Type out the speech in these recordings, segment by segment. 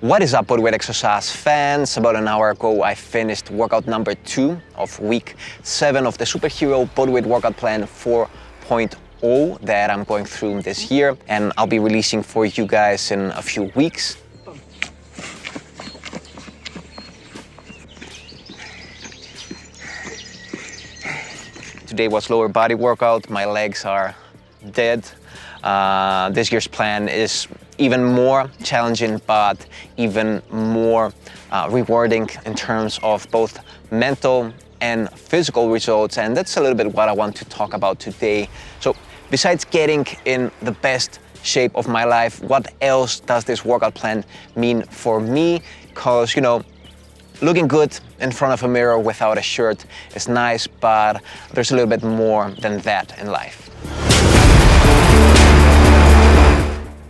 What is up, bodyweight exercise fans? About an hour ago, I finished workout number 2 of week 7 of the Superhero Bodyweight Workout Plan 4.0 that I'm going through this year, and I'll be releasing for you guys in a few weeks. Today was lower body workout. My legs are dead. This year's plan is even more challenging, but even more rewarding in terms of both mental and physical results. And that's a little bit what I want to talk about today. So besides getting in the best shape of my life, what else does this workout plan mean for me? Because, you know, looking good in front of a mirror without a shirt is nice, but there's a little bit more than that in life.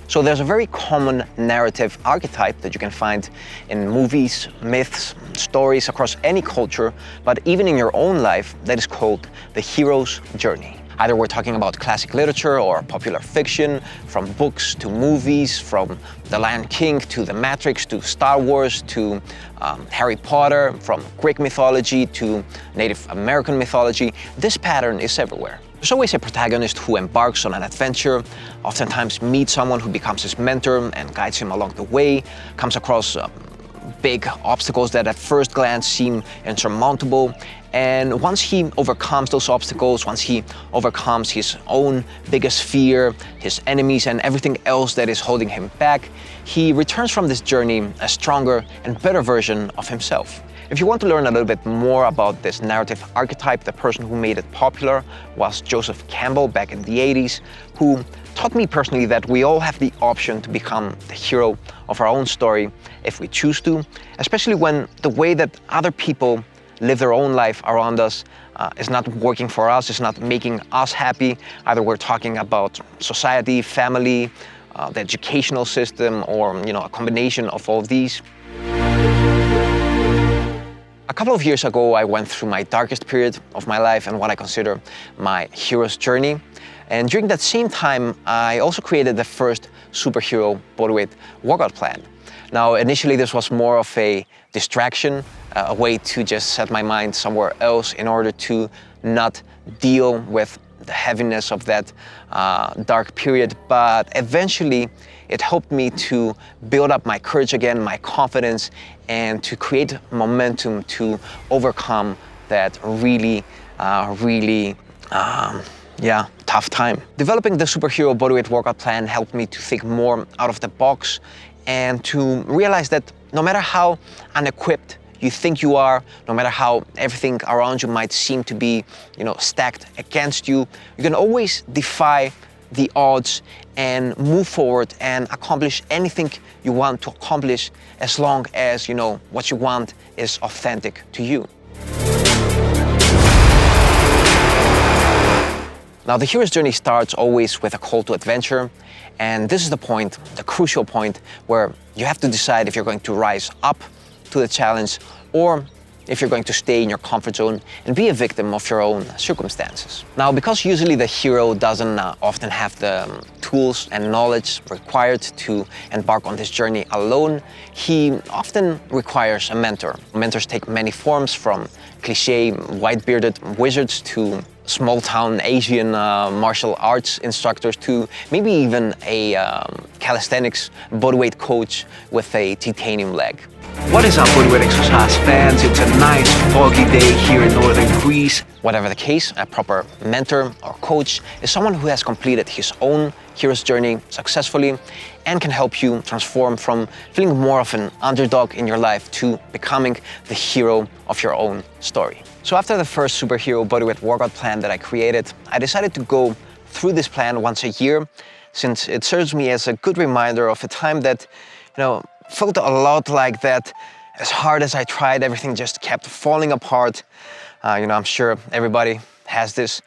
So there's a very common narrative archetype that you can find in movies, myths, stories across any culture, but even in your own life, that is called the hero's journey. Either we're talking about classic literature or popular fiction, from books to movies, from The Lion King to The Matrix to Star Wars to Harry Potter, from Greek mythology to Native American mythology. This pattern is everywhere. There's always a protagonist who embarks on an adventure, oftentimes meets someone who becomes his mentor and guides him along the way, comes across big obstacles that at first glance seem insurmountable, and once he overcomes those obstacles, once he overcomes his own biggest fear, his enemies, and everything else that is holding him back, he returns from this journey a stronger and better version of himself. If you want to learn a little bit more about this narrative archetype, the person who made it popular was Joseph Campbell back in the 80s, who taught me personally that we all have the option to become the hero of our own story if we choose to, especially when the way that other people live their own life around us is not working for us, is not making us happy. Either we're talking about society, family, the educational system, or a combination of all of these. A couple of years ago, I went through my darkest period of my life and what I consider my hero's journey. And during that same time, I also created the first Superhero Bodyweight Workout Plan. Now, initially, this was more of a distraction, a way to just set my mind somewhere else in order to not deal with the heaviness of that dark period. But eventually, it helped me to build up my courage again, my confidence, and to create momentum to overcome that really tough time. Developing the Superhero Bodyweight Workout Plan helped me to think more out of the box and to realize that no matter how unequipped you think you are, no matter how everything around you might seem to be, stacked against you, you can always defy the odds and move forward and accomplish anything you want to accomplish, as long as what you want is authentic to you. Now, the hero's journey starts always with a call to adventure, and this is the point, the crucial point, where you have to decide if you're going to rise up to the challenge or if you're going to stay in your comfort zone and be a victim of your own circumstances. Now, because usually the hero doesn't often have the tools and knowledge required to embark on this journey alone, he often requires a mentor. Mentors take many forms, from cliché white-bearded wizards to small-town Asian martial arts instructors to maybe even a calisthenics bodyweight coach with a titanium leg. What is up, bodyweight exercise fans? It's a nice foggy day here in northern Greece. Whatever the case, a proper mentor or coach is someone who has completed his own hero's journey successfully and can help you transform from feeling more of an underdog in your life to becoming the hero of your own story. So after the first Superhero Bodyweight Workout Plan that I created, I decided to go through this plan once a year, since it serves me as a good reminder of a time that, felt a lot like that. As hard as I tried, everything just kept falling apart. I'm sure everybody has this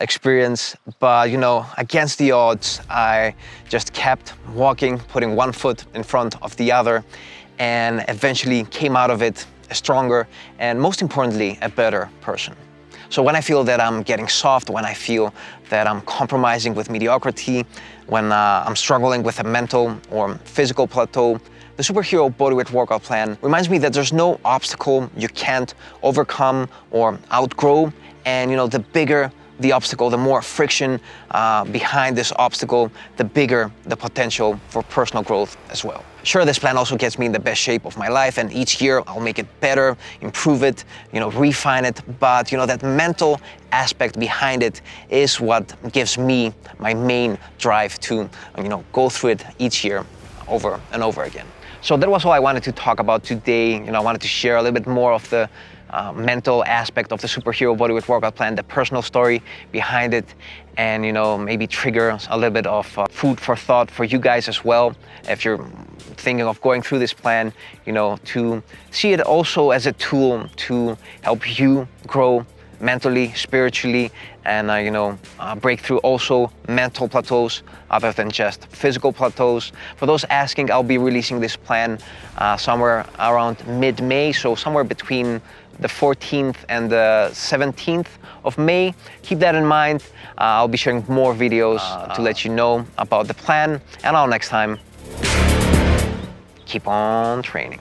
experience, but against the odds, I just kept walking, putting one foot in front of the other, and eventually came out of it a stronger and, most importantly, a better person. So when I feel that I'm getting soft, when I feel that I'm compromising with mediocrity, when I'm struggling with a mental or physical plateau, The Superhero Bodyweight Workout Plan reminds me that there's no obstacle you can't overcome or outgrow, and the bigger the obstacle, the more friction behind this obstacle, the bigger the potential for personal growth as well. Sure, this plan also gets me in the best shape of my life, and each year I'll make it better, improve it, refine it, but that mental aspect behind it is what gives me my main drive to go through it each year over and over again. So that was all I wanted to talk about today. I wanted to share a little bit more of the mental aspect of the Superhero Bodyweight Workout Plan, the personal story behind it, and maybe trigger a little bit of food for thought for you guys as well, if you're thinking of going through this plan, to see it also as a tool to help you grow mentally, spiritually, and break through also mental plateaus other than just physical plateaus. For those asking, I'll be releasing this plan somewhere around mid-May, so somewhere between the 14th and the 17th of May. Keep that in mind. I'll be sharing more videos to let you know about the plan. And until next time, keep on training.